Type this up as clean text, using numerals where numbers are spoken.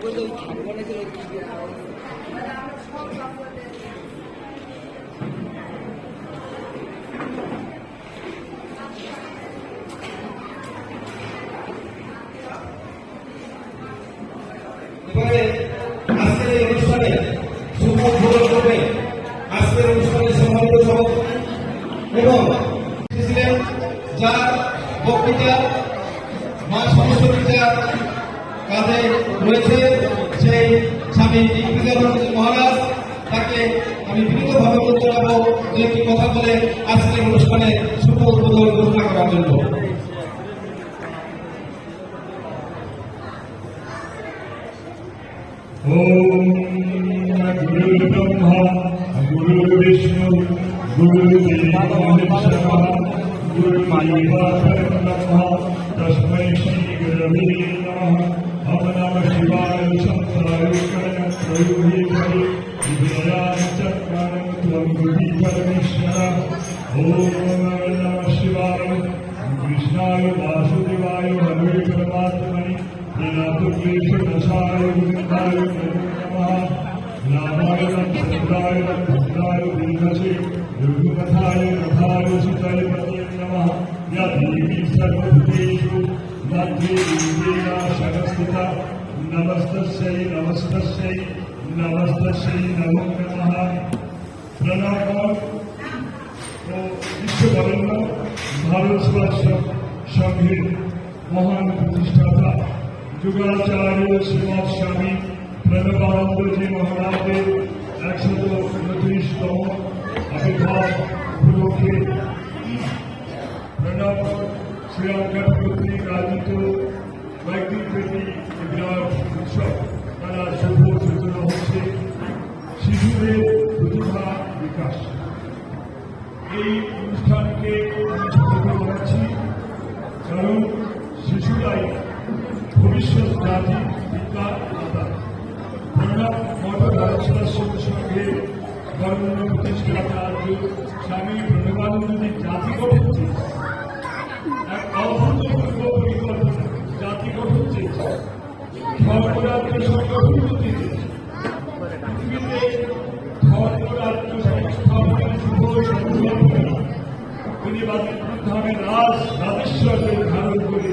আজকের এই অনুষ্ঠানে শুভ উদ্বোধন করবে আজকের অনুষ্ঠানে সম্মানিত সভাপতি এবং যার বক্তৃতা মা সরস্বতীর কাঁধে রয়েছে সেই স্বামী দিগ্বিজয়ানন্দ মহারাজ। তাকে আমি বিনীতভাবে বলতে পারবো দু একটি কথা বলে আজকের অনুষ্ঠানে শুভ উদ্বোধন ঘোষণা করার জন্য। ओम गुरु ब्रह्मा गुरु विष्णु गुरुदेव महेश्वरः गुरुदेवो ब्रह्मा तस्मै श्री गुरवे नमः। ओम नमः शिवाय शंकराय गणपतये विद्याय चक्रं त्वं बुद्धि परमेश्वर। ओम नमः शिवाय कृष्णाय वासुदेवाय हरे परमात्मने क्लेशदशाय गोविन्दाय नमः। रामाय भद्राय भद्राय दीर्घसे दुर्गकथाय रथाय सुताय पतये नमः। या देवी सर्वभूतेषु मध्ये देवेना सरस्वता नमस्तस्यै नमस्तस्यै नमस्तस्यै नमो नमः। प्रणाम ও বিশ্ববরেণ্য ভারত সেবা সংঘের মহান প্রতিষ্ঠাতা যুগাচার্য শ্রীমৎ স্বামী প্রণবানন্দজি মহারাজের 129তম আবির্ভাব উপলক্ষে প্রণব শ্রীরামঘাট কর্তৃক আয়োজিত কয়েকদিন ব্যাপী বিরাট উৎসব দ্বারা শুভ সূচনা হচ্ছে শিশুদের প্রতিভা বিকাশ। এই অনুষ্ঠানকে আমি স্বাগত জানাচ্ছি, কারণ শিশুরাই ভবিষ্যৎ জাতি বিজ্ঞান দাতা। প্রণব মঠ ভারত সেবা সংঘের গণমান্য প্রতিষ্ঠাতা স্বামী প্রণবানন্দজি জাতি গঠন চেয়েছে, এক অভূতপূর্ব পরিকল্পনা জাতি গঠন চেয়েছে, ধর্মরাজ্য সংগঠন করতে চেয়েছে। পৃথিবীতে ধর্মরাজ্য সংস্থাপনের শুভ সংকল্পনা তিনি বাদিক ধামে রাজেশ্বরদের ধারণ করে